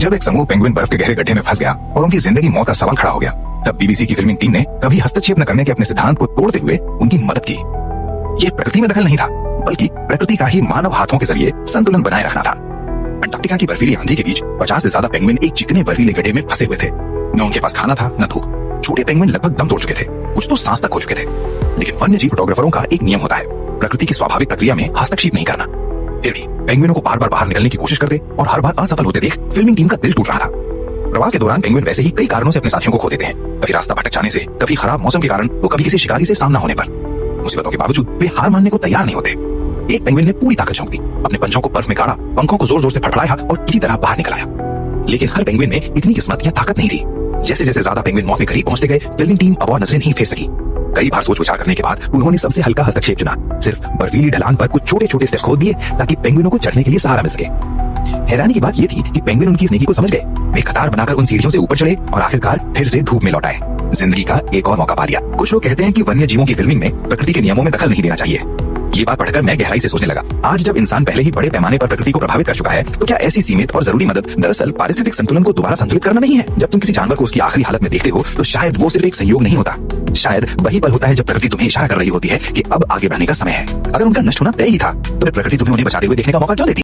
जब एक समूह पेंगुइन बर्फ के गहरे गड्ढे में फंस गया और उनकी जिंदगी मौत का सवाल खड़ा हो गया, तब बीबीसी की फिल्मिंग टीम ने कभी हस्तक्षेप न करने के अपने सिद्धांत को तोड़ते हुए उनकी मदद की। ये प्रकृति में दखल नहीं था, बल्कि प्रकृति का ही मानव हाथों के जरिए संतुलन बनाए रखना था। अंटार्कटिका की बर्फीली आंधी के बीच 50 से ज्यादा पेंगुइन एक चिकने बर्फीले गड्ढे में फंसे हुए थे। न उनके पास खाना था न धूप। छोटे पेंगुइन लगभग दम तोड़ चुके थे, कुछ तो सांस तक खो चुके थे। लेकिन वन्यजीव फोटोग्राफरों का एक नियम होता है, प्रकृति की स्वाभाविक प्रक्रिया में हस्तक्षेप नहीं करना। फिर भी पेंगुइनों को बार बार बाहर निकलने की कोशिश करते और हर बार असफल होते देख फिल्मिंग टीम का दिल टूट रहा था। प्रवास के दौरान पेंगुइन वैसे ही कई कारणों से अपने साथियों को खो देते हैं, कभी रास्ता भटक जाने से, कभी खराब मौसम के कारण, तो कभी किसी शिकारी से सामना होने पर। मुसीबतों के बावजूद वे हार मानने को तैयार नहीं होते। एक पेंगुइन ने पूरी ताकत झोंक दी, अपने पंजों को बर्फ में गाड़ा, पंखों को जोर जोर से फड़फड़ाया और इसी तरह बाहर निकल आया। लेकिन हर पेंगुइन में इतनी किस्मत या ताकत नहीं थी। जैसे जैसे ज्यादा पेंगुइन मौत के करीब पहुंचते गए, फिल्मिंग टीम अब और नजरें नहीं फेर सकी। कई बार सोच विचार करने के बाद उन्होंने सबसे हल्का हस्तक्षेप चुना। सिर्फ बर्फीली ढलान पर कुछ छोटे छोटे स्टेप्स खोद दिए ताकि पेंगुइनों को चढ़ने के लिए सहारा मिल सके। हैरानी की बात यह थी कि पेंगुइन उनकी इस नेकी को समझ गए। वे कतार बनाकर उन सीढ़ियों से ऊपर चढ़े और आखिरकार फिर से धूप में लौट आए। जिंदगी का एक और मौका पा लिया। कुछ लोग कहते हैं कि वन्य जीवों की फिल्मिंग में प्रकृति के नियमों में दखल नहीं देना चाहिए। ये बात पढ़कर मैं गहराई से सोचने लगा, आज जब इंसान पहले ही बड़े पैमाने पर प्रकृति को प्रभावित कर चुका है, तो क्या ऐसी सीमित और जरूरी मदद दरअसल पारिस्थितिक संतुलन को दोबारा संतुलित करना नहीं है? जब तुम किसी जानवर को उसकी आखिरी हालत में देखते हो, तो शायद वो सिर्फ एक संयोग नहीं होता। शायद वही पल होता है जब प्रकृति तुम्हें इशारा कर रही होती है कि अब आगे बढ़ने का समय है। अगर उनका नष्ट होना तय ही था, तो फिर प्रकृति तुम्हें उन्हें बचाते हुए देखने का मौका क्यों देती?